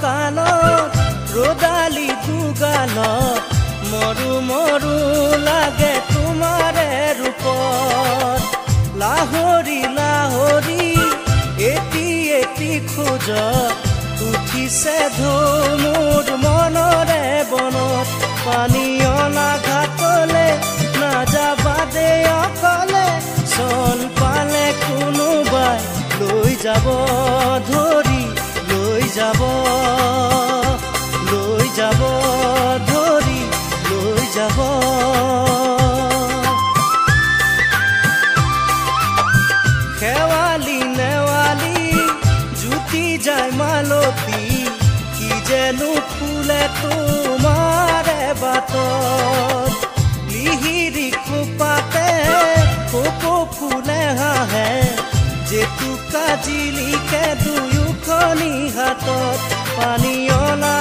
কালত ৰদালি দুগালত মৰু মৰু লাগে তোমাৰে ৰূপত লাহৰি লাহৰি এটি এটি খোজ উঠিছে ঢৌ মোৰ মনৰে বনত পানী অনা ঘাটলে নাযাবা দে অকলে চন পালে কোনোবাই লৈ যাব ধৰি লৈ যাব ধৰি লৈ যাব খেৱালি নেৱালি জুতি যায় মালতী কি যেনো ফুলে তোমাৰে বাটত লিহিৰি খোপাতে কোকো ফুলে হাঁহে জেতুকা জিলিকে দুয়োখনি হাতত পানী অনা